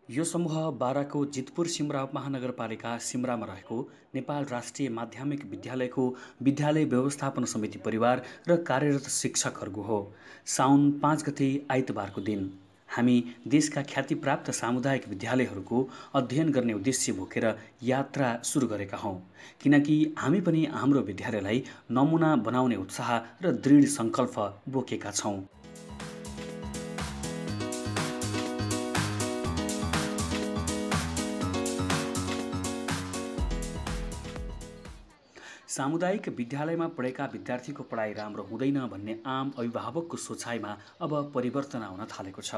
यो समूह बाराको जितपुर सिमरा महानगरपालिका सिमरामा रहेको नेपाल राष्ट्रिय माध्यमिक विद्यालयको विद्यालय व्यवस्थापन समिति परिवार र कार्यरत शिक्षकहरूको हो। साउन 5 गते आइतबारको दिन हामी देशका ख्यातिप्राप्त सामुदायिक विद्यालयहरूको अध्ययन गर्ने उद्देश्य बोकेर यात्रा सुरु गरेका हौँ, किनकि हामी पनि हाम्रो विद्यालयलाई नमुना बनाउने उत्साह र दृढ सङ्कल्प बोकेका छौँ। सामुदायिक विद्यालयमा पढेका विद्यार्थीको पढाइ राम्रो हुँदैन भन्ने आम अभिभावकको सोचाइमा अब परिवर्तन आउन थालेको छ।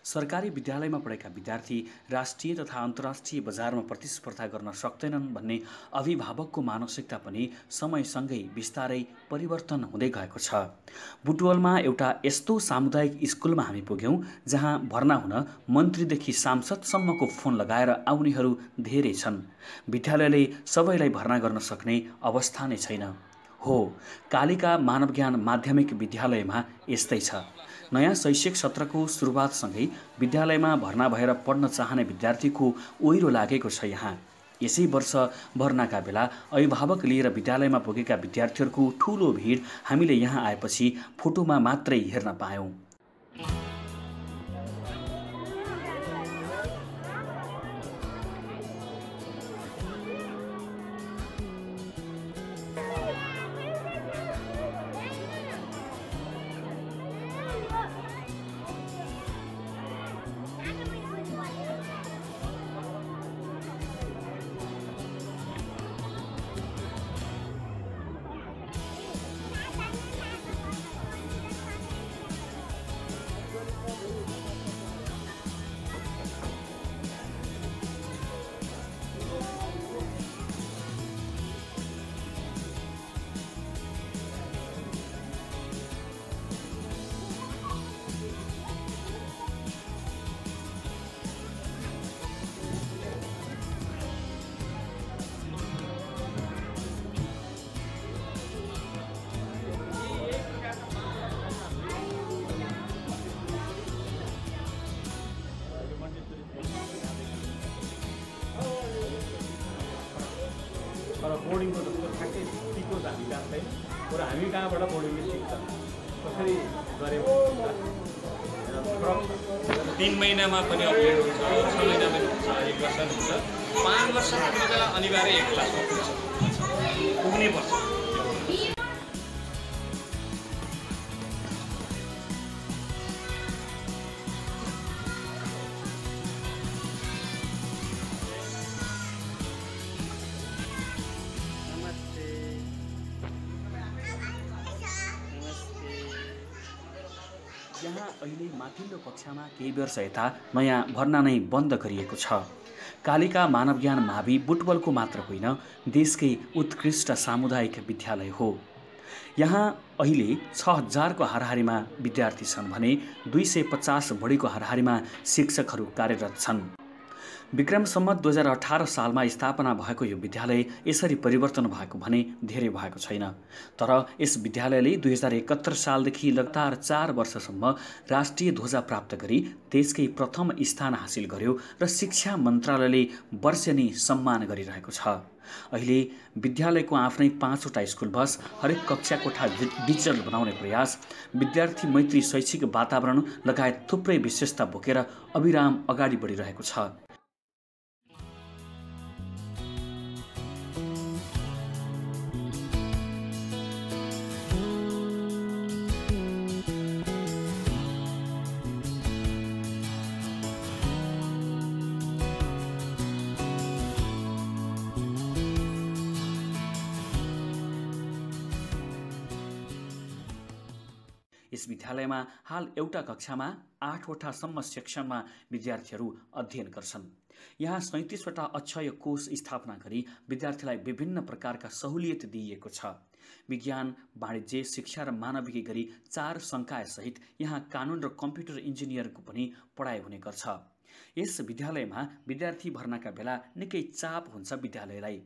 सरकारी विद्यालयमा पढेका विद्यार्थी राष्ट्रिय तथा अन्तर्राष्ट्रिय बजारमा प्रतिस्पर्धा गर्न सक्दैनन् भन्ने अभिभावकको मानसिकता पनि समयसँगै बिस्तारै परिवर्तन हुँदै गएको छ। बुटवलमा एउटा यस्तो सामुदायिक स्कुलमा हामी पुग्यौँ जहाँ भर्ना हुन मन्त्रीदेखि सांसदसम्मको फोन लगाएर आउनेहरू धेरै छन्। विद्यालयले सबैलाई भर्ना गर्न सक्ने अवस्था नै छैन। हो, कालिका मानवज्ञान माध्यमिक विद्यालयमा यस्तै छ। नयाँ शैक्षिक सत्रको सुरुवातसँगै विद्यालयमा भर्ना भएर पढ्न चाहने विद्यार्थीको ओहिरो लागेको छ। यहाँ यसै वर्ष भर्नाका बेला अभिभावक लिएर विद्यालयमा पुगेका विद्यार्थीहरूको ठुलो भिड हामीले यहाँ आएपछि फोटोमा मात्रै हेर्न पायौँ। तर बोर्डिङको जस्तो ठ्याक्कै सिको हामी कहाँ छैन र हामी कहाँबाट बोर्डिङले सिक्छ कसरी गरे 3 महिनामा पनि अपग्रेड हुन्छ, 6 महिनामा हुन्छ, 1 वर्ष हुन्छ। 5 वर्ष पुग्ने बेला अनिवार्य 1 क्लासमा पुग्नै पर्छ। यहाँ अहिले माथिल्लो कक्षामा केही वर्ष यता नयाँ भर्ना नै बन्द गरिएको छ। कालिका मानवज्ञान मावि बुटवलको मात्र होइन, देशकै उत्कृष्ट सामुदायिक विद्यालय हो। यहाँ अहिले 6000 को हाराहारीमा विद्यार्थी छन् भने 250 बढीको हाराहारीमा शिक्षकहरू कार्यरत छन्। विक्रम सम्मत 2018 सालमा स्थापना भएको यो विद्यालय यसरी परिवर्तन भएको भने धेरै भएको छैन। तर यस विद्यालयले 2071 सालदेखि लगातार 4 वर्षसम्म राष्ट्रिय ध्वजा प्राप्त गरी देशकै प्रथम स्थान हासिल गर्यो र शिक्षा मन्त्रालयले वर्षेनी सम्मान गरिरहेको छ। अहिले विद्यालयको आफ्नै 5 वटा स्कुल बस, हरेक कक्षा कोठा डिजिटल बनाउने प्रयास, विद्यार्थी मैत्री शैक्षिक वातावरण लगायत थुप्रै विशेषता बोकेर अविराम अगाडि बढिरहेको छ। यस विद्यालयमा हाल एउटा कक्षामा 8 वटासम्म सेक्सनमा विद्यार्थीहरू अध्ययन गर्छन्। यहाँ 37 वटा अक्षय कोष स्थापना गरी विद्यार्थीलाई विभिन्न प्रकारका सहुलियत दिइएको छ। विज्ञान, वाणिज्य, शिक्षा र मानविकी गरी 4 संकायसहित यहाँ कानुन र कम्प्युटर इन्जिनियरको पनि पढाइ हुने गर्छ। यस विद्यालयमा विद्यार्थी भर्नाका बेला निकै चाप हुन्छ विद्यालयलाई।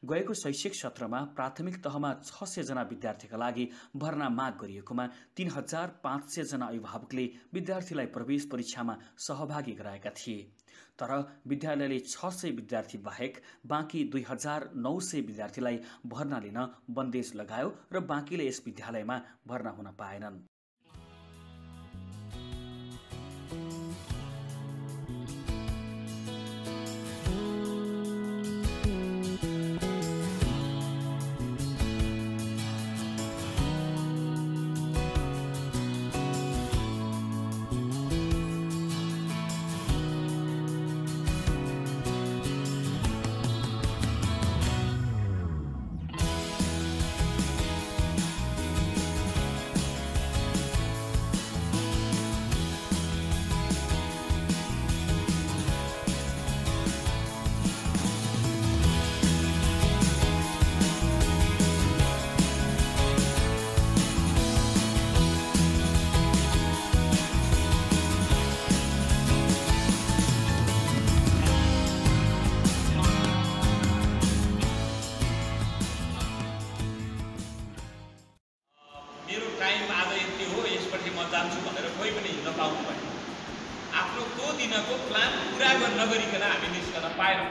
गएको शैक्षिक सत्रमा प्राथमिक तहमा 600 जना विद्यार्थीका लागि भर्ना माग गरिएकोमा 3500 जना अभिभावकले विद्यार्थीलाई प्रवेश परीक्षामा सहभागी गराएका थिए। तर विद्यालयले 600 विद्यार्थी बाहेक बाँकी 2900 विद्यार्थीलाई भर्ना लिन बन्देज लगायो र बाँकीले यस विद्यालयमा भर्ना हुन पाएनन्। जान्छु भनेर कोही पनि हिँड्न पाउनु भएन। आफ्नो त्यो दिनको प्लान पुरा नगरिकन हामी निस्कन पाएनौँ।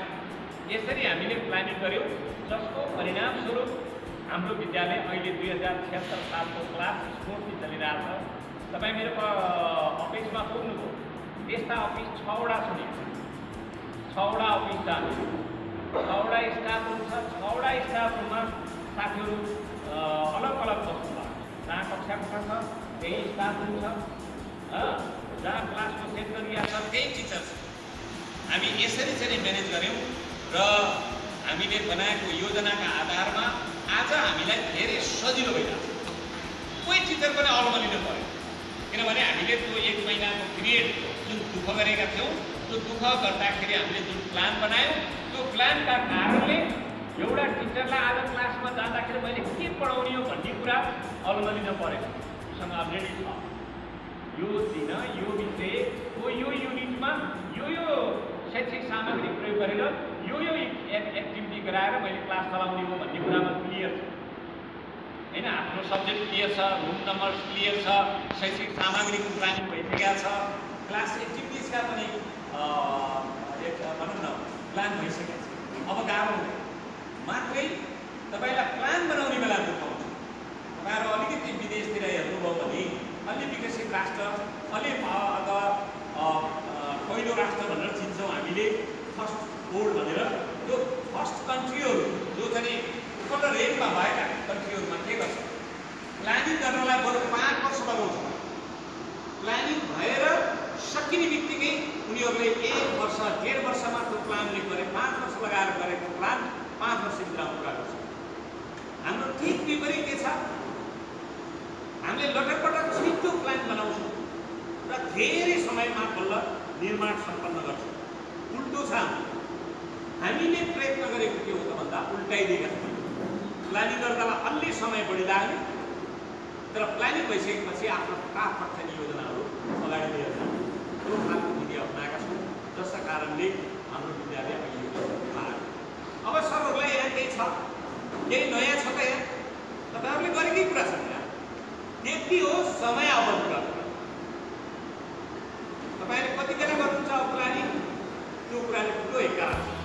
यसरी हामीले प्लानिङ गऱ्यौँ, जसको परिणामस्वरूप हाम्रो विद्यालय अहिले 2076 सालको क्लास स्फूर्ति चलिरहेछ। तपाईँ मेरो अफिसमा पुग्नुभयो, त्यस्ता अफिस 6वटा छन्। 6वटा अफिस जानु, 6वटा स्टाफ रुम छ। 6वटा स्टाफ रुममा साथीहरू अलग अलग बस्नुभयो। जहाँ कक्षा कोठा छ त्यही स्टाफ रुम छ, जहाँ क्लासको सेट गरिएको छ त्यही टिचर छ। हामी यसरी चाहिँ म्यानेज गऱ्यौँ र हामीले बनाएको योजनाका आधारमा आज हामीलाई धेरै सजिलो भइरहेको छ। कोही टिचर पनि अलमलिनु पर्यो, किनभने हामीले त्यो 1 महिनाको पिरियड जुन दुःख गरेका थियौँ, त्यो दुःख गर्दाखेरि हामीले जुन प्लान बनायौँ, त्यो प्लानका कारणले एउटा टिचरलाई आज क्लासमा जाँदाखेरि मैले के पढाउने हो भन्ने कुरा अलमलिनु परेको उसँग अलरेडी छ। यो दिन यो विषय यो युनिटमा यो शैक्षिक सामग्री प्रयोग गरेर यो एक्टिभिटी गराएर मैले क्लास चलाउने हो भन्ने कुरामा क्लियर छ हैन। आफ्नो सब्जेक्ट क्लियर छ, रुम नम्बर क्लियर छ, शैक्षिक सामग्रीको प्लानिङ भइसकेको छ, क्लास एक्टिभिटिजका पनि भनौँ न प्लान भइसकेको छ। अब गाह्रो हुँदैन, मात्रै तपाईँलाई प्लान बनाउने बेला दुःख हुन्छ। तपाईँहरू अलिकति विदेशतिर हेर्नुभयो भने अलि विकसित राष्ट्र, अलि अथवा पहिलो राष्ट्र भनेर चिन्छौँ हामीले, फर्स्ट वर्ल्ड भनेर। त्यो फर्स्ट कन्ट्रीहरू जो चाहिँ उपल्लो रेन्जमा भएका कन्ट्रीहरूमा के गर्छ, प्लानिङ गर्नलाई बरु 5 वर्ष लगाउँछ। प्लानिङ भएर सकिने बित्तिकै उनीहरूले 1 वर्ष 1.5 वर्षमा त्यो प्लानले गरे, 5 वर्ष लगाएर गरेको प्लान 5 वर्षभित्रमा पुरा गर्छ। हाम्रो ठीक विपरीत के छ, हामीले लटकपटक छिटो प्लान बनाउँछौँ र धेरै समयमा बल्ल निर्माण सम्पन्न गर्छौँ। उल्टो छ, हामीले प्रयत्न गरेको के हो त भन्दा उल्टाइदिएका छौँ। प्लानिङ गर्दामा अलि समय बढी लाग्ने, तर प्लानिङ भइसकेपछि आफ्नो फटाफट योजनाहरू अगाडि लिएर जाने त्यो खालको विधि अपनाएका छौँ, जसका कारणले हाम्रो विद्यालय अहिले अब सरहरूलाई यहाँ केही छ, केही नयाँ छ त यहाँ तपाईँहरूले गरेकै कुरा छ यहाँ, त्यति हो समय अवधि गर्नु। तपाईँले कतिखेर गर्नुहुन्छ अब प्लानिङ, त्यो कुराले ठुलो हेक्का लाग्छ।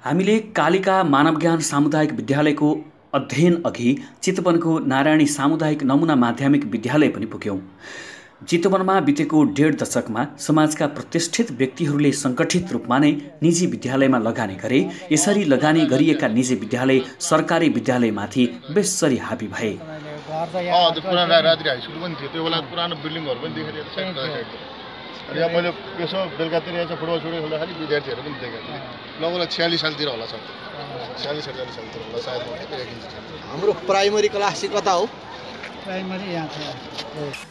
हामीले कालिका मानवज्ञान सामुदायिक विद्यालयको अध्ययन अघि चितवनको नारायणी सामुदायिक नमुना माध्यमिक विद्यालय पनि पुग्यौं। चितवनमा बितेको 1.5 दशकमा समाजका प्रतिष्ठित व्यक्तिहरूले सङ्गठित रूपमा नै निजी विद्यालयमा लगानी गरे। यसरी लगानी गरिएका निजी विद्यालय सरकारी विद्यालयमाथि बेसरी हाबी भए। पुरानो राजरी हाई स्कुल पनि थियो, त्यो बेला पुरानो बिल्डिङहरू पनि देखेर अनि यहाँ मैले यसो बेलुकातिर यहाँ चाहिँ फुटबल सुटबल खेल्दा खालि विद्यार्थीहरू पनि देखेको थिएँ। लगभग 46 सालतिर होला सर, 46-47 सालतिर होला सायद। हाम्रो प्राइमरी क्लास चाहिँ कता हो? प्राइमरी यहाँ छ।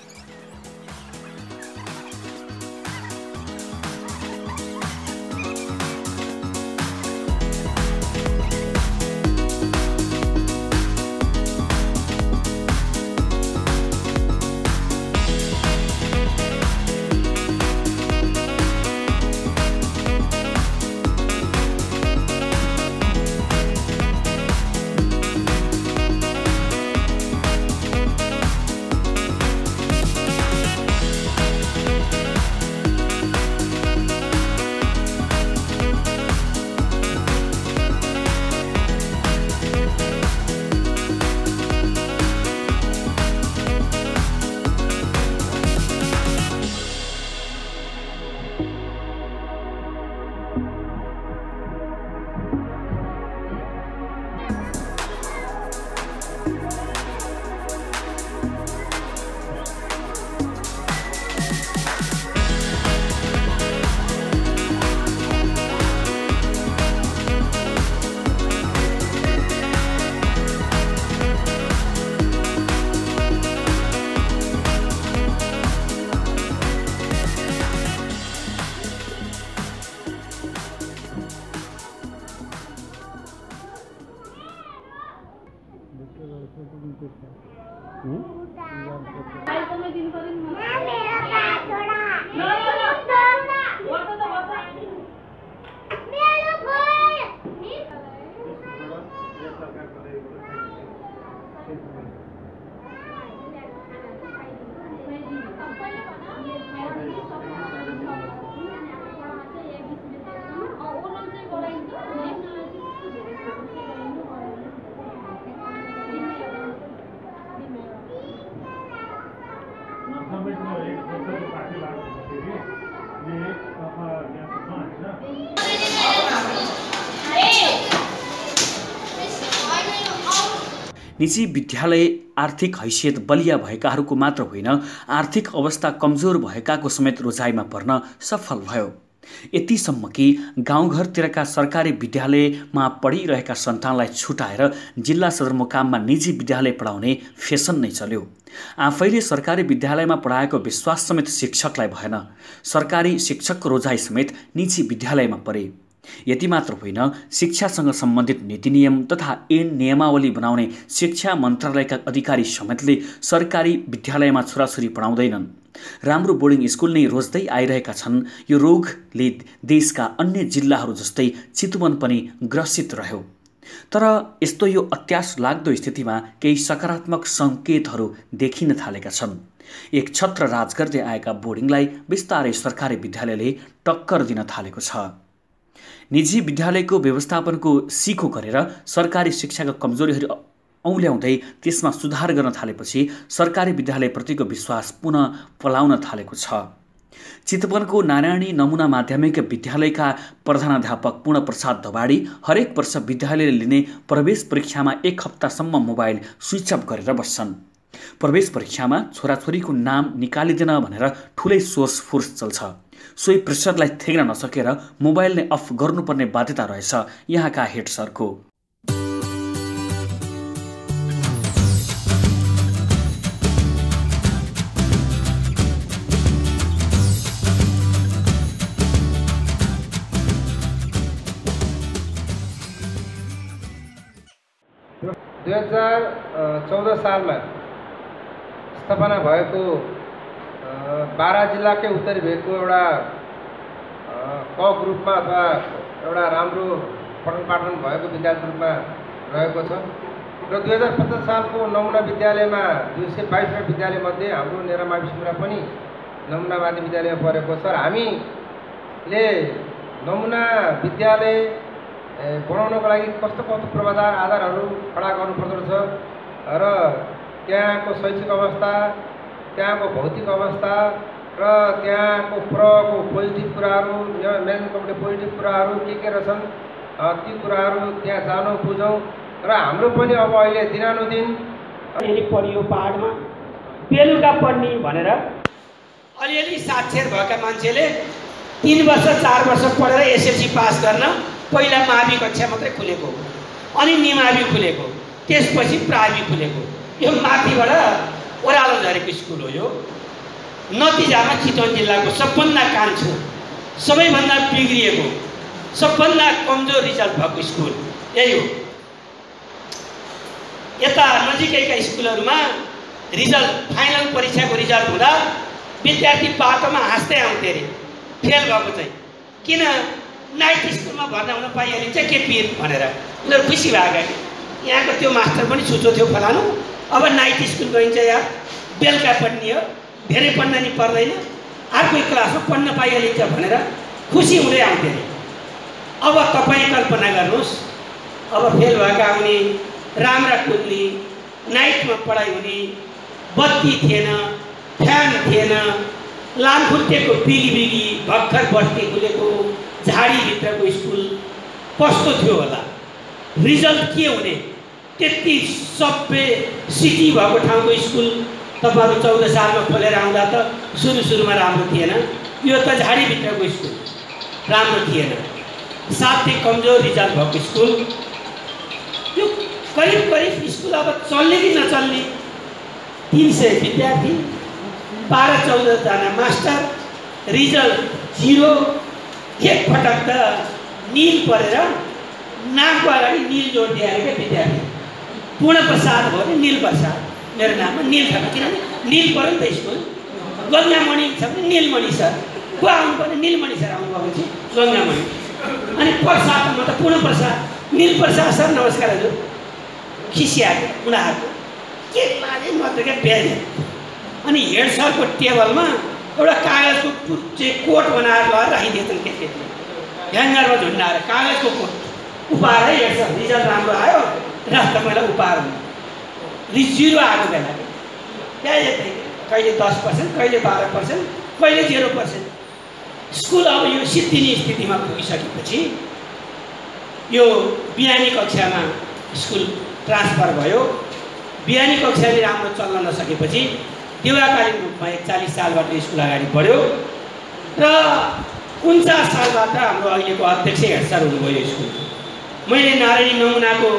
निजी विद्यालय आर्थिक हैसियत बलिया भएकाहरूको मात्र होइन, आर्थिक अवस्था कमजोर भएकाको समेत रोजाइमा पर्न सफल भयो। यतिसम्म कि गाउँघरतिरका सरकारी विद्यालयमा पढिरहेका सन्तानलाई छुटाएर जिल्ला सदरमुकाममा निजी विद्यालय पढाउने फेसन नै चल्यो। आफैले सरकारी विद्यालयमा पढाएको विश्वास समेत शिक्षकलाई भएन। सरकारी शिक्षकको रोजाइ समेत निजी विद्यालयमा परे। यति मात्र होइन, शिक्षासँग सम्बन्धित नीति नियम तथा ऐन नियमावली बनाउने शिक्षा मन्त्रालयका अधिकारी समेतले सरकारी विद्यालयमा छोराछोरी पढाउँदैनन्। राम्रो बोर्डिङ स्कुल नै रोज्दै आइरहेका छन्। यो रोगले देशका अन्य जिल्लाहरू जस्तै चितवन पनि ग्रसित रह्यो। तर यस्तो यो अत्यास लाग्दो स्थितिमा केही सकारात्मक सङ्केतहरू देखिन थालेका छन्। एक छत्र राज गर्दै आएका बोर्डिङलाई बिस्तारै सरकारी विद्यालयले टक्कर दिन थालेको छ। निजी विद्यालयको व्यवस्थापनको सिखो गरेर सरकारी शिक्षाका कमजोरीहरू औल्याउँदै त्यसमा सुधार गर्न थालेपछि सरकारी विद्यालयप्रतिको विश्वास पुनः पलाउन थालेको छ। चितवनको नारायणी नमुना माध्यमिक विद्यालयका प्रधानाध्यापक पूर्णप्रसाद दबाडी हरेक वर्ष विद्यालयले लिने प्रवेश परीक्षामा 1 हप्तासम्म मोबाइल स्विच अफ गरेर बस्छन्। प्रवेश परीक्षामा छोराछोरीको नाम निकालिदिन भनेर ठुलै सोर्स फोर्स चल्छ। सोही प्रेसरलाई थेग्न नसकेर मोबाइल नै अफ गर्नुपर्ने बाध्यता रहेछ यहाँका हेड सरको। सालमा स्थापना भएको 12 जिल्लाकै उत्तरी भेगको एउटा क ग्रुपमा अथवा एउटा राम्रो पठन पाठन भएको विद्यालयको रूपमा रहेको छ र 2050 सालको नमुना विद्यालयमा 222 विद्यालयमध्ये हाम्रो नेरामा विष्णुरा पनि नमुना माध्यमिक विद्यालयमा परेको छ। हामीले नमुना विद्यालय बनाउनको लागि कस्तो कस्तो पूर्वाधार आधारहरू खडा गर्नुपर्दो रहेछ र त्यहाँको शैक्षिक अवस्था, त्यहाँको भौतिक अवस्था र त्यहाँको प्रको पोजिटिभ कुराहरू, म्यानेजमेन्ट कमिटीको पोजिटिभ कुराहरू के रहेछन् ती कुराहरू त्यहाँ जानु बुझौँ र हाम्रो पनि अब अहिले दिनानुदिन पढियो पहाडमा बेलुका पढ्ने भनेर अलिअलि साक्षर भएका मान्छेले 3 वर्ष 4 वर्ष पढेर एसएलसी पास गर्न पहिला मावि कक्षा मात्रै खुलेको हो, अनि निमावि खुलेको, त्यसपछि प्रावि खुलेको। यो माथिबाट ओह्रालो झरेको स्कुल हो। यो नतिजामा चितवन जिल्लाको सबभन्दा कान्छो, सबैभन्दा बिग्रिएको, सबभन्दा कमजोर रिजल्ट भएको स्कुल यही हो। यता नजिकैका स्कुलहरूमा रिजल्ट, फाइनल परीक्षाको रिजल्ट हुँदा विद्यार्थी बाटोमा हाँस्दै आउँथे अरे फेल भएको चाहिँ, किन नाइट स्कुलमा भर्ना हुन पाइहालिन्छ के पीर भनेर उनीहरू खुसी भएका कि यहाँको त्यो मास्टर पनि छुचो थियो फलानु, अब नाइट स्कुल गइन्छ यार, बेलुका पढ्ने हो, धेरै पढ्न नि पर्दैन, अर्कै क्लासमा पढ्न पाइहालिन्छ भनेर खुसी हुँदै आउँथे अरे। अब तपाईँ कल्पना गर्नुहोस्, अब फेल भएका आउने, राम्रा कुद्ने, नाइटमा पढाइ हुने, बत्ती थिएन, फ्यान थिएन, लामखुट्टेको बिगी भर्खर बस्ती खुलेको झाडीभित्रको स्कुल कस्तो थियो होला, रिजल्ट के हुने? त्यति सबै सिटी भएको ठाउँको स्कुल तपाईँहरू 14 सालमा खोलेर आउँदा त सुरुमा राम्रो थिएन। यो त झाडीभित्रको स्कुल राम्रो थिएन, साथै कमजोर रिजल्ट भएको स्कुल। यो करिब स्कुल अब चल्ने कि नचल्ने, 300 विद्यार्थी, 12-14 जना मास्टर, रिजल्ट 0। एकपटक त नील परेर नामको अगाडि नील जोड दिएर क्या विद्यार्थी, पूर्ण प्रसाद भयो नि नील प्रसाद, मेरो नाममा नील छ, किनभने नील पऱ्यो नि त स्कुल। गङ्गामणि छ भने नीलमणि सर, को आउनु पर्ने नीलमणि सर आउनु भएपछि गङ्गामणि, अनि प्रसादमा त पूर्ण प्रसाद, नील प्रसाद सर नमस्कार हजुर, खिसियाएको उनीहरूको के लाजे मात्र क्या ब्याज। अनि हेड सरको टेबलमा एउटा कागजको चाहिँ कोट बनाएर लगाएर राखिदिएछन् केटीले, ह्याङ्गरमा झुन्डाएर कागजको कोट उपहार है हेड सर, रिजल्ट राम्रो आयो र तपाईँलाई उपहार हुनु। 0 आएको बेला त्यहाँ यतै कहिले 10%, कहिले 12%, कहिले 0%। स्कुल अब यो सिद्धिने स्थितिमा पुगिसकेपछि यो बिहानी कक्षामा स्कुल ट्रान्सफर भयो। बिहानी कक्षाले राम्रो चल्न नसकेपछि दिवाकालीन रूपमा 41 सालबाट स्कुल अगाडि बढ्यो र 49 सालबाट हाम्रो अहिलेको अध्यक्ष हेड सर हुनुभयो स्कुल। मैले नारायणी नमुनाको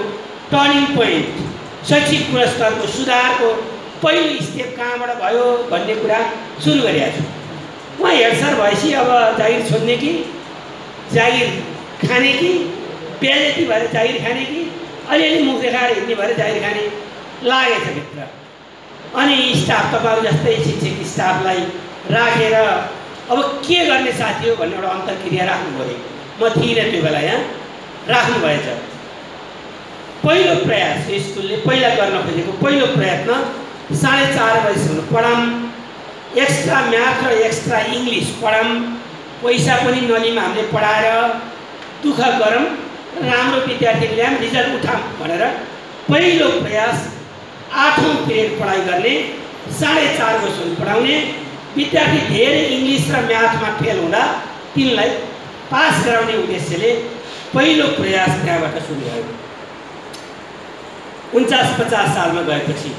टर्निङ पोइन्ट, शैक्षिक गुणस्तरको सुधारको पहिलो स्टेप कहाँबाट भयो भन्ने कुरा सुरु गरेका छु। उहाँ हेड सर भएपछि अब जागिर छोड्ने कि जागिर खाने कि बेइज्जती भएर जागिर खाने कि अलिअलि मुख देखाएर हिँड्ने भएर जागिर खाने लागेछ भित्र। अनि स्टाफ तपाईँहरू जस्तै शिक्षक स्टाफलाई राखेर अब के गर्ने साथी हो भन्ने एउटा अन्तर्क्रिया राख्नु पऱ्यो। म थिइनँ त्यो बेला, यहाँ राख्नुभएछ। पहिलो प्रयास स्कुलले पहिला गर्न खोजेको पहिलो प्रयत्न 4:30 बजीसम्म पढाऊँ, एक्स्ट्रा म्याथ र एक्स्ट्रा इङ्ग्लिस पढाऊँ, पैसा पनि नलिम, हामीले पढाएर दुःख गरौँ, राम्रो विद्यार्थी ल्याऊँ, रिजल्ट उठाऊँ भनेर पहिलो प्रयास 8औं पिरियड पढाइ गर्ने, 4:30 बजीसम्म पढाउने, विद्यार्थी धेरै इङ्ग्लिस र म्याथमा फेल हुँदा तिनलाई पास गराउने उद्देश्यले पहिलो प्रयास त्यहाँबाट सुरु भयो 49-50 सालमा गएपछि।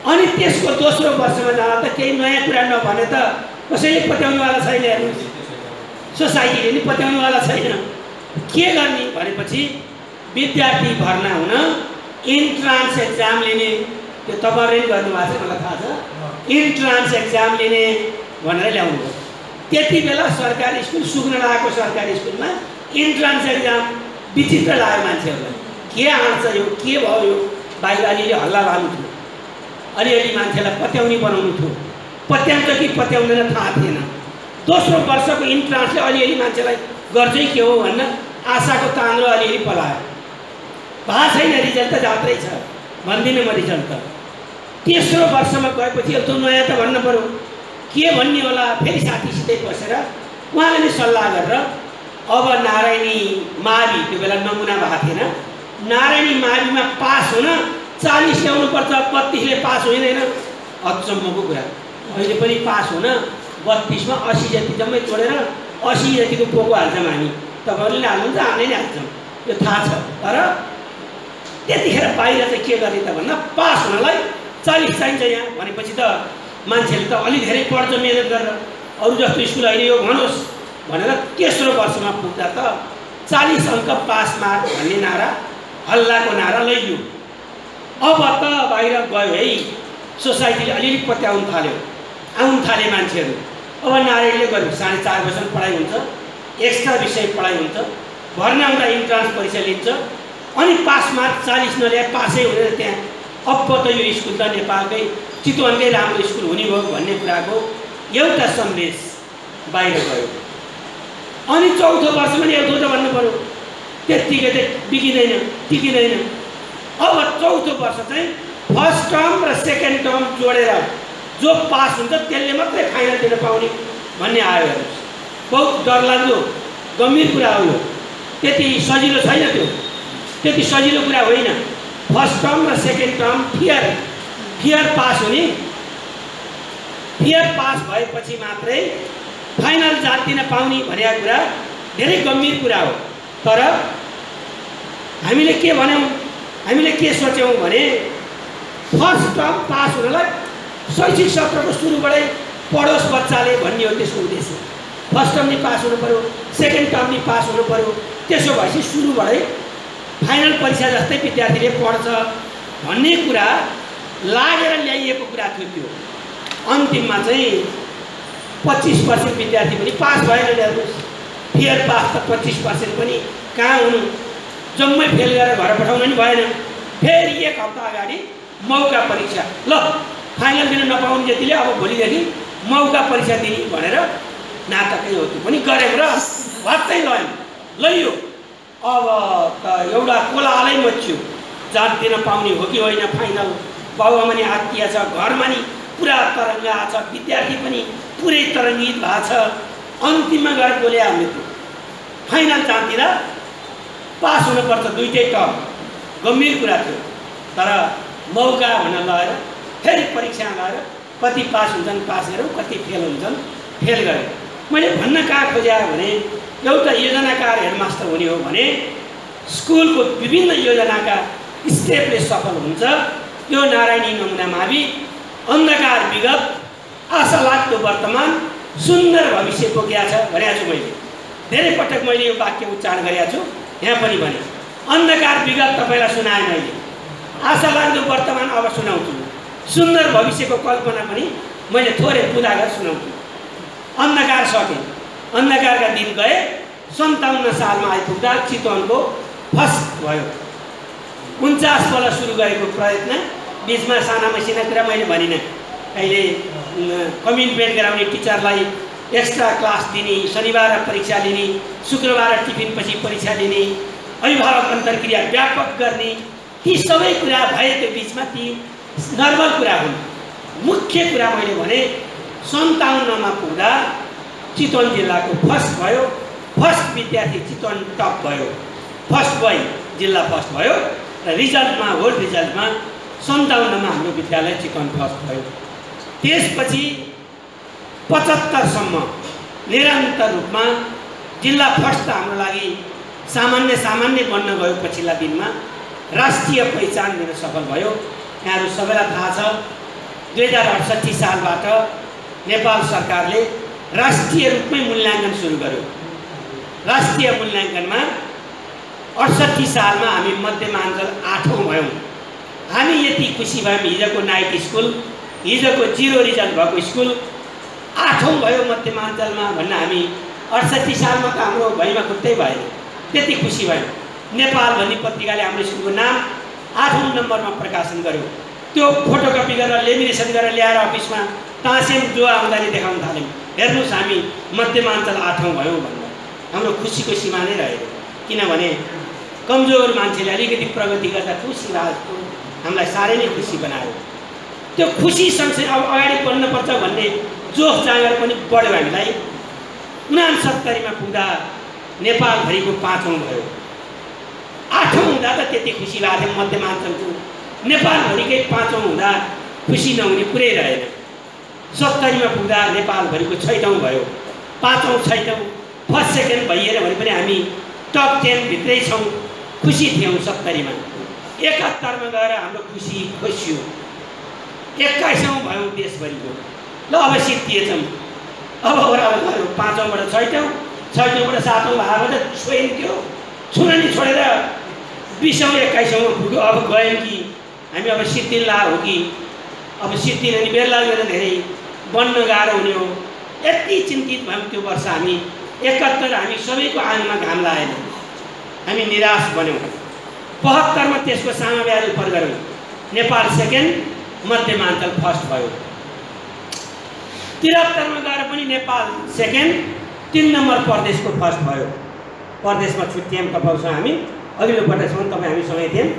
अनि त्यसको दोस्रो वर्षमा जाँदा त केही नयाँ कुरा नभने त कसैले पत्याउनुवाला छैन, हेर्नुहोस् सोसाइटीले नि पत्याउनुवाला छैन। के गर्ने भनेपछि विद्यार्थी भर्ना हुन इन्ट्रान्स एक्जाम लिने, त्यो तपाईँहरूले गर्नुभएको छ मलाई थाहा छ, इन्ट्रान्स एक्जाम लिने भनेर ल्याउनु भयो। त्यति बेला सरकारी स्कुल सुक्न लागेको सरकारी स्कुलमा इन्ट्रान्स एक्जाम विचित्र लाग्यो मान्छेहरूलाई, के आउँछ यो, के भयो यो, बाहिर अलिअलि हल्ला लाग्नु थियो, अलिअलि मान्छेलाई पत्याउने बनाउनु थियो, पत्याउँछ कि पत्याउँदैन थाहा थिएन। दोस्रो वर्षको इन्ट्रान्सले अलिअलि मान्छेलाई गर्छै के हो भन्न आशाको तान्द्रो अलिअलि पलायो। भएको छैन रिजल्ट त जात्रै छ, भन्दिनँ म रिजल्ट त। तेस्रो वर्षमा गएपछि अब त्यो नयाँ त भन्न पऱ्यो, के भन्ने होला। फेरि साथीसितै बसेर उहाँले नि सल्लाह गरेर अब नारायणी मावि, त्यो बेला नमुना भएको थिएन, नारायणी माविमा पास हुन 40 ल्याउनुपर्छ, 32ले पास हुँदैन। अचम्मको कुरा, अहिले पनि पास हुन 32मा 80 जति जम्मै तोडेर 80 जतिको पोको हाल्छौँ हामी, तपाईँहरूले हाल्नुहुन्छ, हामीले नि हाल्छौँ, यो थाहा छ। तर त्यतिखेर बाहिर चाहिँ के गर्ने त भन्दा पास हुनलाई 40 चाहिन्छ यहाँ भनेपछि त मान्छेले त अलि धेरै पढ्छ मेहनत गरेर, अरू जस्तो स्कुल अहिले यो भनोस् भनेर तेस्रो वर्षमा पुग्दा त 40 अङ्क पास मार्क भन्ने नारा, हल्लाको नारा लैयो। अब त बाहिर गयो है, सोसाइटीले अलिअलि पत्याउन थाल्यो, आउन थाले मान्छेहरू। अब नारीले गर्यो 4.5 वर्ष पढाइ हुन्छ, एक्स्ट्रा विषय पढाइ हुन्छ, भर्ना आउँदा इन्ट्रान्स परीक्षा लिन्छ, अनि पास मार्क 40 नल्याए पासै हुँदैन त्यहाँ। अब त यो स्कुल त नेपालकै चितवनकै राम्रो स्कुल हुने भयो भन्ने कुराको एउटा सन्देश बाहिर गयो। अनि चौथो वर्षमा नि एउटा भन्नु पर्यो, त्यत्तिकै त बिग्रिँदैन टिकिँदैन। अब चौथो वर्ष चाहिँ फर्स्ट टर्म र सेकेन्ड टर्म जोडेर जो पास हुन्छ त्यसले मात्रै फाइनल दिन पाउने भन्ने आयो। हेर्नुहोस्, बहुत डरलाग्दो गम्भीर कुरा हो यो। त्यति सजिलो छैन, त्यो त्यति सजिलो कुरा होइन। फर्स्ट टर्म र सेकेन्ड टर्म फियर पास हुने, फियर पास भएपछि मात्रै फाइनल जान दिन पाउने भनेको कुरा धेरै गम्भीर कुरा हो। तर हामीले के भन्यौँ, हामीले के सोच्यौँ भने फर्स्ट टर्म पास हुनलाई शैक्षिक सत्रको सुरुबाटै पढोस् बच्चाले भन्ने हो त्यसको उद्देश्य। फर्स्ट टर्म नि पास हुनु पऱ्यो, सेकेन्ड टर्म नि पास हुनु पऱ्यो। त्यसो भएपछि सुरुबाटै फाइनल परीक्षा जस्तै विद्यार्थीले पढ्छ भन्ने कुरा लागेर ल्याइएको कुरा थियो। त्यो अन्तिममा चाहिँ 25% विद्यार्थी पनि पास भएन। ल्याउनुहोस्, फियर पास त 25% पनि कहाँ हुनु, जम्मै फेल गरेर घर पठाउनु नि भएन। फेरि 1 हप्ता अगाडि मौका परीक्षा, ल फाइनल दिन नपाउने जतिले अब भोलिदेखि मौका परीक्षा दिने भनेर नाटकै हो। त्यो पनि गऱ्यौँ र भत्तै लैयो। अब त एउटा कोलाहलै मच्यो, जान दिन पाउने हो कि होइन फाइनल। बाबुआमा नि आत्तिया छ, घरमा नि पुरा तरङ्ग आएको छ, विद्यार्थी पनि पुरै तरङ्गित भएको छ। अन्तिममा गएर बोले हामीले त्यो फाइनल जान्तिर पास हुनुपर्छ, दुईटै टर्म, गम्भीर कुरा थियो। तर मौका हुन लगाएर फेरि परीक्षा लगाएर कति पास हुन्छन् पास गऱ्यौँ, कति फेल हुन्छन् फेल गऱ्यौँ। मैले भन्न कहाँ खोजेँ भने एउटा योजनाकार हेडमास्टर हुने हो भने स्कुलको विभिन्न योजनाका स्टेपले सफल हुन्छ। यो नारायणी नमुना मावि अन्धकार विगत आशा लाग्दो वर्तमान सुन्दर भविष्य बोकेको छ भनेको छु। मैले धेरै पटक मैले यो वाक्य उच्चारण गरेको छु, यहाँ पनि भने। अन्धकार विगत तपाईँलाई सुनाएँ मैले, आशा लाग्दो वर्तमान अब सुनाउँछु, सुन्दर भविष्यको कल्पना पनि मैले थोरै पुरा गरेर सुनाउँछु। अन्धकार सके, अन्धकारका दिन गए। 57 सालमा आइपुग्दा चितवनको फर्स्ट भयो। 49 वाला सुरु गरेको प्रयत्न बिचमा साना मसिना कुरा मैले भनिनँ। अहिले कमिटमेन्ट गराउने टिचरलाई एक्स्ट्रा क्लास दिने, शनिबार परीक्षा लिने, शुक्रबार टिफिन पछि परीक्षा लिने, अभिभावक अन्तर्क्रिया व्यापक गर्ने, ती सबै कुरा भए त्यो बिचमा ती नर्मल कुरा हुन्। मुख्य कुरा मैले भने 57 मा पुग्दा चितवन जिल्लाको फर्स्ट भयो। फर्स्ट विद्यार्थी चितवन टप भयो, फर्स्ट बोय जिल्ला फर्स्ट भयो र रिजल्टमा होल रिजल्टमा 57 मा हाम्रो विद्यालय चितवन फर्स्ट भयो। त्यसपछि 75 सम्म निरन्तर रूपमा जिल्ला फर्स्ट त हाम्रो लागि सामान्य बन्न गयो। पछिल्ला दिनमा राष्ट्रिय पहिचान दिन सफल भयो। यहाँहरू सबैलाई थाहा छ 2068 सालबाट नेपाल सरकारले राष्ट्रिय रूपमै मूल्याङ्कन सुरु गर्यो। राष्ट्रिय मूल्याङ्कनमा 68 सालमा हामी मध्यमाञ्चल 8औं भयौँ। हामी यति खुसी भयौँ, हिजोको नाइट स्कुल, हिजोको 0 रिजल्ट भएको स्कुल 8औं भयो मध्यमाञ्चलमा भन्न। हामी 68 सालमा त हाम्रो भैमा खुट्टै भएन, त्यति खुसी भयौँ। नेपाल भन्ने पत्रिकाले हाम्रो स्कुलको नाम 8औं नम्बरमा प्रकाशन गर्यो। त्यो फोटोकपी गरेर लेमिनेसन गरेर ल्याएर अफिसमा टाँसेम जो आउँदाखेरि देखाउन थाल्यौँ, हेर्नुहोस् हामी मध्यमाञ्चल 8औं भयौँ भनेर। हाम्रो खुसीको सीमा नै रहेको, किनभने कमजोर मान्छेले अलिकति प्रगति गर्दा खुसी भएको हामीलाई साह्रै नै खुसी बनायो। त्यो खुसी सँगसँगै अब अगाडि बढ्नुपर्छ भन्ने जोस जाँगर पनि बढ्यो हामीलाई। 69 मा पुग्दा नेपालभरिको 5औं भयो। 8औं हुँदा त त्यति खुसी भएको थियो मध्यमाञ्चलको, नेपालभरिकै 5औं हुँदा खुसी नहुने कुरै रहेन। 70 मा पुग्दा नेपालभरिको 6औं भयो। 5औं 6औं फर्स्ट सेकेन्ड भइएन भने पनि हामी टप 10 भित्रै छौँ, खुसी थियौँ। 70 मा 71 मा गएर हाम्रो खुसी खोसियो। 21औं भयौँ देशभरिको। ल अब सिद्धिएछौँ। अब ओह्रालो गयो 5औँबाट 6औँ, 6औँबाट 7औँ भएर छोइन त्यो छुननी छोडेर 20औँ 21औँमा पुग्यो। अब गयौँ कि हामी अब सिद्धिला हो कि अब सिद्धिने नि बेर लाग्दैन, धेरै बन्न गाह्रो हुने हो। यति चिन्तित भयौँ त्यो वर्ष हामी 71 हामी सबैको आँगमा घाम लागेन, हामी निराश बन्यौँ। 72मा त्यसको सामाव्याज उपर गऱ्यौँ। नेपाल सेकेन्ड, मध्यमाञ्चल फर्स्ट भयो। 73मा गएर पनि नेपाल सेकेन्ड, 3 नम्बर प्रदेशको फर्स्ट भयो। प्रदेशमा छुट्टियौँ तपाईसँग हामी, अघिल्लो पटकसम्म तपाईँ हामीसँगै थियौँ।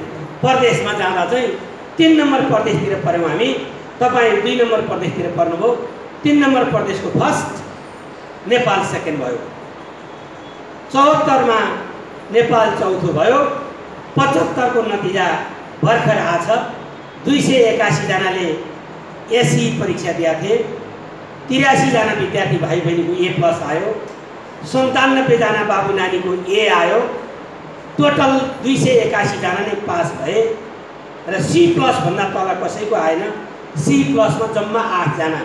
प्रदेशमा जाँदा चाहिँ 3 नम्बर प्रदेशतिर पऱ्यौँ हामी, तपाईँ 2 नम्बर प्रदेशतिर पर्नुभयो। 3 नम्बर प्रदेशको फर्स्ट, नेपाल सेकेन्ड भयो। 74मा नेपाल चौथो भयो। 75को नतिजा भर्खर आछ। 281 जनाले एसई परीक्षा दिएका थिए। 83 जना विद्यार्थी भाइ बहिनीको A+ आयो। 97 जना बाबु नानीको A आयो। टोटल 281 जना नै पास भए र C+ भन्दा तल कसैको आएन। C+ मा जम्मा 8 जना,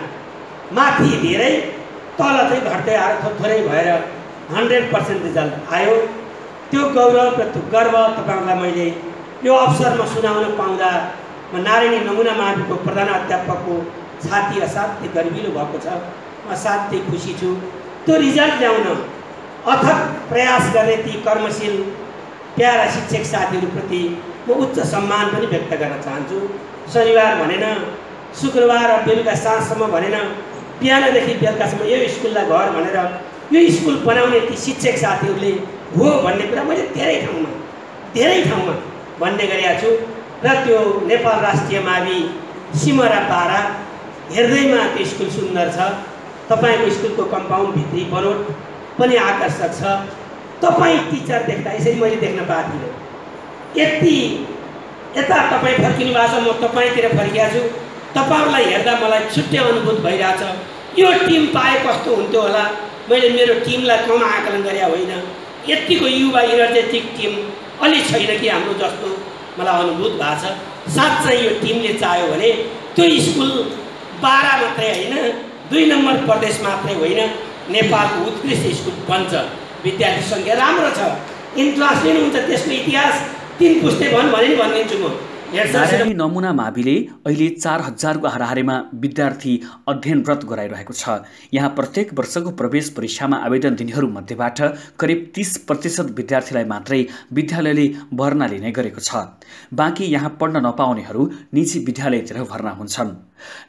माथि धेरै, तल चाहिँ घट्दै आएर थोरै भएर 100% रिजल्ट आयो। त्यो गौरव र त्यो गर्व तपाईँहरूलाई मैले यो अवसरमा सुनाउन पाउँदा म नारायणी नमुना माविको प्रधान अध्यापकको छाती असाध्यै गर्विलो भएको छ। म असाध्यै खुसी छु। त्यो रिजल्ट ल्याउन अथक प्रयास गर्ने ती कर्मशील प्यारा शिक्षक साथीहरूप्रति म उच्च सम्मान पनि व्यक्त गर्न चाहन्छु। शनिबार भनेन, शुक्रबार बेलुका साँझसम्म भनेन, बिहानदेखि बेलुकासम्म यो स्कुललाई घर भनेर यो स्कुल बनाउने ती शिक्षक साथीहरूले हो भन्ने कुरा मैले धेरै ठाउँमा भन्ने गरेका छु। र त्यो नेपाल राष्ट्रिय मावि सिमरा 12 हेर्दैमा त्यो स्कुल सुन्दर छ। तपाईँको स्कुलको कम्पाउन्ड भित्री बनोट पनि आकर्षक छ। तपाईँ टिचर देख्दा यसरी मैले देख्न पाएको थिइनँ। यति यता तपाईँ फर्किनु भएको छ, म तपाईँतिर फर्किएको छु। तपाईँहरूलाई हेर्दा मलाई छुट्टै अनुभूत भइरहेछ। यो टिम पाए कस्तो हुन्थ्यो होला। मैले मेरो टिमलाई कम आकलन गरे होइन। यतिको युवा इनर्जेटिक टिम अलि छैन कि हाम्रो जस्तो मलाई अनुभूत भएको छ। साँच्चै यो टिमले चाह्यो भने त्यो स्कुल 12 मात्रै होइन, 2 नम्बर प्रदेश मात्रै होइन, नेपालको उत्कृष्ट स्कुल बन्छ। विद्यार्थी सङ्ख्या राम्रो छ, इन्ट्रान्स लिनुहुन्छ, त्यसको इतिहास 3 पुस्ते भने नि भनिदिन्छु म। नारायणी नमुना माविले अहिले 4000 को हाराहारीमा विद्यार्थी अध्ययनरत गराइरहेको छ। यहाँ प्रत्येक वर्षको प्रवेश परीक्षामा आवेदन दिनेहरू मध्येबाट करिब 30% विद्यार्थीलाई मात्रै विद्यालयले भर्ना लिने गरेको छ। बाँकी यहाँ पढ्न नपाउनेहरू निजी विद्यालयतिर भर्ना हुन्छन्।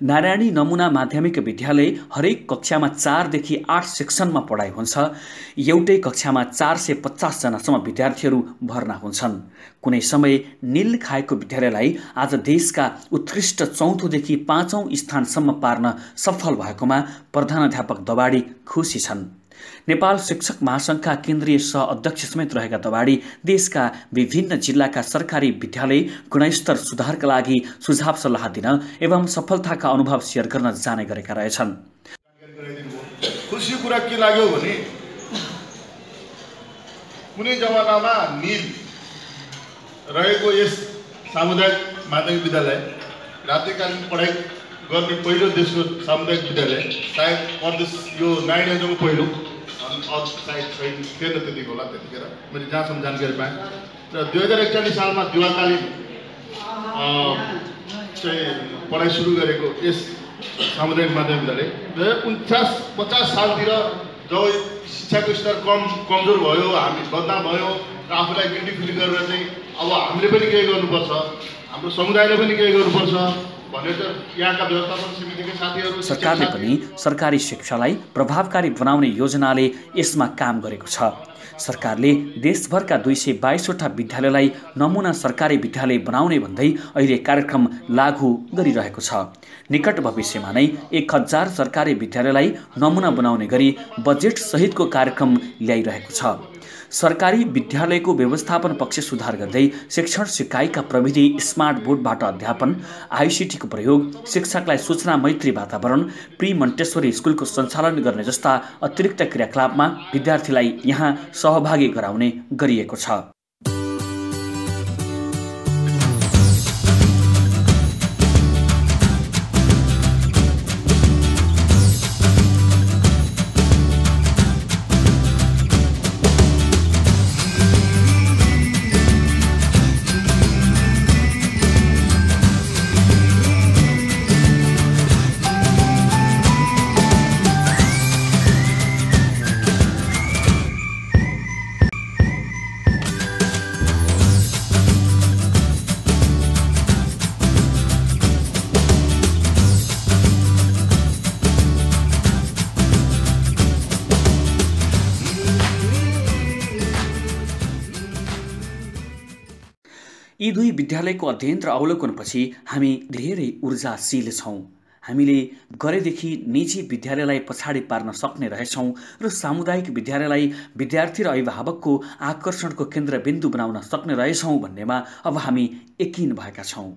नारायणी नमुना माध्यमिक विद्यालय हरेक कक्षामा 4 देखि 8 सेक्सनमा पढाइ हुन्छ। एउटै कक्षामा 450 जनासम्म विद्यार्थीहरू भर्ना हुन्छन्। कुनै समय नील खाएको विद्यालयलाई आज देशका उत्कृष्ट 4औं देखि 5औं स्थानसम्म पार्न सफल भएकोमा प्रधानाध्यापक दवाडी खुसी छन्। नेपाल शिक्षक महासङ्घका केन्द्रीय सह अध्यक्ष समेत रहेका दवाडी देशका विभिन्न जिल्लाका सरकारी विद्यालय गुणस्तर सुधारका लागि सुझाव सल्लाह दिन एवं सफलताका अनुभव सेयर गर्न जाने गरेका रहेछन्। खुसी कुरा के लाग्यो भने कुनै जमानामा नील रहेको यस सामुदायिक माध्यमिक विद्यालय रात्रिकालीन पढाइ गर्ने पहिलो देशको सामुदायिक विद्यालय, सायद प्रदेश यो नारायणीको पहिलो, सायद थिएन त्यतिको होला त्यतिखेर मैले जहाँसम्म जानकारी पाएँ। र 2041 सालमा दिवाकालीन चाहिँ पढाइ सुरु गरेको यस सामुदायिक माध्यमिक विद्यालय 2049-50 सालतिर जब शिक्षाको स्तर कमजोर भयो, हामी बदनाम भयो र आफूलाई गिल्टी फिल गरेर चाहिँ अब हामीले पनि केही गर्नुपर्छ, हाम्रो समुदायले पनि केही गर्नुपर्छ भनेर यहाँका व्यवस्थापन समितिका साथीहरू सरकारले पनि सरकारी शिक्षालाई प्रभावकारी बनाउने योजनाले यसमा काम गरेको छ। सरकारले देशभरका 222वटा विद्यालयलाई नमुना सरकारी विद्यालय बनाउने भन्दै अहिले कार्यक्रम लागू गरिरहेको छ। निकट भविष्यमा नै 1000 सरकारी विद्यालयलाई नमुना बनाउने गरी बजेट सहितको कार्यक्रम ल्याइरहेको छ। सरकारी विद्यालयको व्यवस्थापन पक्ष सुधार गर्दै शिक्षण सिकाइका प्रविधि स्मार्ट बोर्डबाट अध्यापन, आइसिटीको प्रयोग, शिक्षकलाई सूचना मैत्री वातावरण, प्री मन्टेश्वरी स्कुलको सञ्चालन गर्ने जस्ता अतिरिक्त क्रियाकलापमा विद्यार्थीलाई यहाँ सहभागी गराउने गरिएको छ। यी दुई विद्यालयको अध्ययन र अवलोकनपछि हामी धेरै ऊर्जाशील छौँ। हामीले गरेदेखि निजी विद्यालयलाई पछाडि पार्न सक्ने रहेछौँ र सामुदायिक विद्यालयलाई विद्यार्थी र अभिभावकको आकर्षणको केन्द्रबिन्दु बनाउन सक्ने रहेछौँ भन्नेमा अब हामी यकिन भएका छौँ।